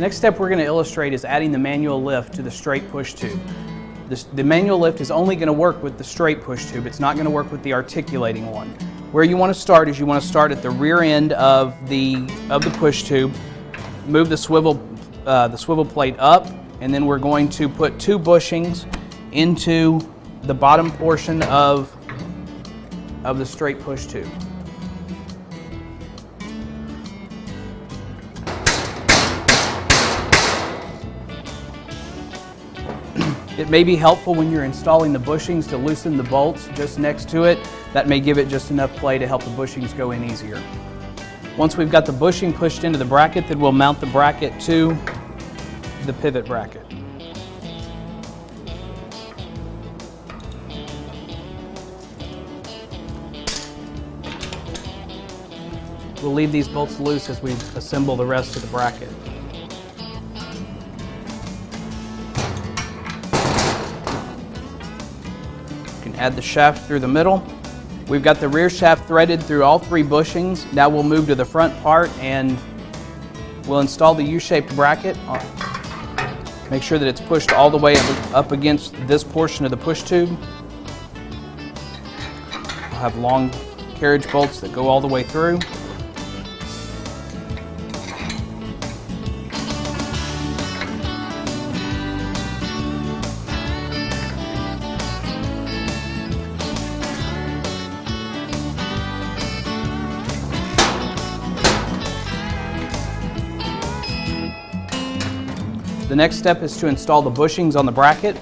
next step we're going to illustrate is adding the manual lift to the straight push tube. The manual lift is only going to work with the straight push tube. It's not going to work with the articulating one. Where you want to start is you want to start at the rear end of the push tube, move the swivel plate up, and then we're going to put 2 bushings into the bottom portion of the straight push tube. It may be helpful when you're installing the bushings to loosen the bolts just next to it. That may give it just enough play to help the bushings go in easier. Once we've got the bushing pushed into the bracket, then we'll mount the bracket to the pivot bracket. We'll leave these bolts loose as we assemble the rest of the bracket. Add the shaft through the middle. We've got the rear shaft threaded through all 3 bushings. Now we'll move to the front part and we'll install the U-shaped bracket. Make sure that it's pushed all the way up against this portion of the push tube. We'll have long carriage bolts that go all the way through. The next step is to install the bushings on the bracket.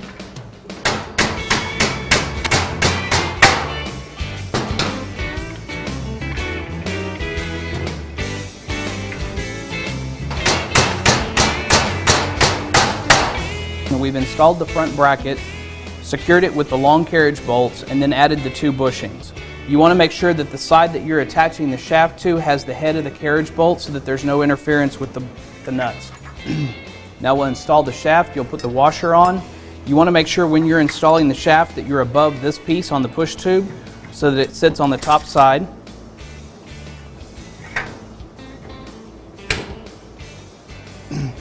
We've installed the front bracket, secured it with the long carriage bolts, and then added the 2 bushings. You want to make sure that the side that you're attaching the shaft to has the head of the carriage bolt so that there's no interference with the nuts. Now we'll install the shaft. You'll put the washer on. You want to make sure when you're installing the shaft that you're above this piece on the push tube so that it sits on the top side.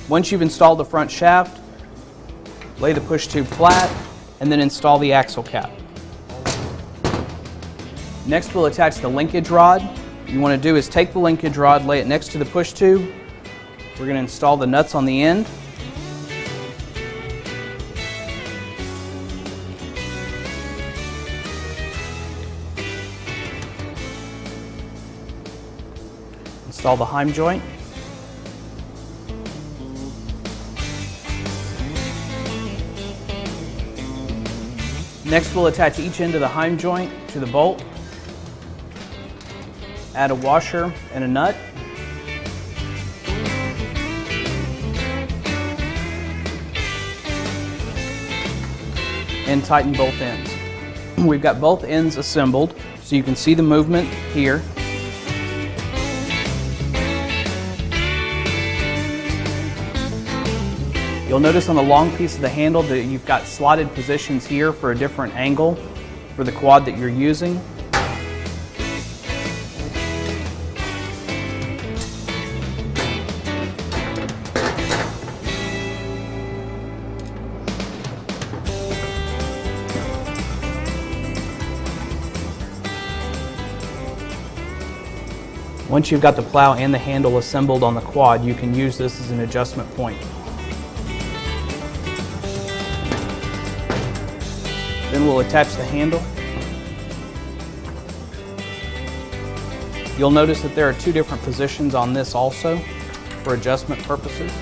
Once you've installed the front shaft, lay the push tube flat and then install the axle cap. Next we'll attach the linkage rod. What you want to do is take the linkage rod, lay it next to the push tube. We're going to install the nuts on the end. Install the heim joint. Next we'll attach each end of the heim joint to the bolt. Add a washer and a nut. And tighten both ends. We've got both ends assembled so you can see the movement here. You'll notice on the long piece of the handle that you've got slotted positions here for a different angle for the quad that you're using. Once you've got the plow and the handle assembled on the quad, you can use this as an adjustment point. Then we'll attach the handle. You'll notice that there are 2 different positions on this also for adjustment purposes.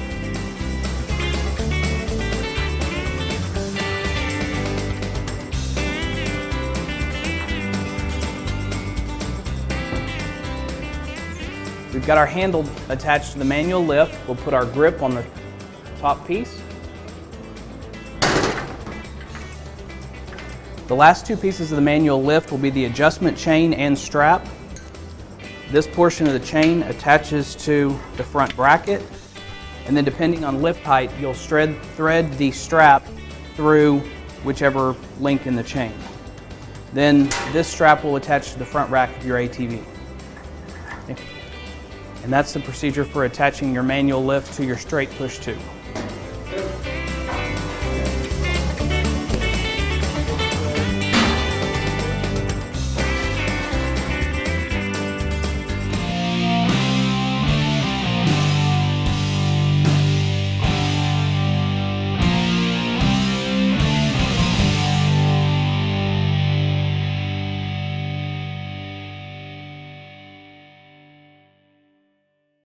We've got our handle attached to the manual lift. We'll put our grip on the top piece. The last 2 pieces of the manual lift will be the adjustment chain and strap. This portion of the chain attaches to the front bracket, and then depending on lift height, you'll thread the strap through whichever link in the chain. Then this strap will attach to the front rack of your ATV. And that's the procedure for attaching your manual lift to your straight push tube.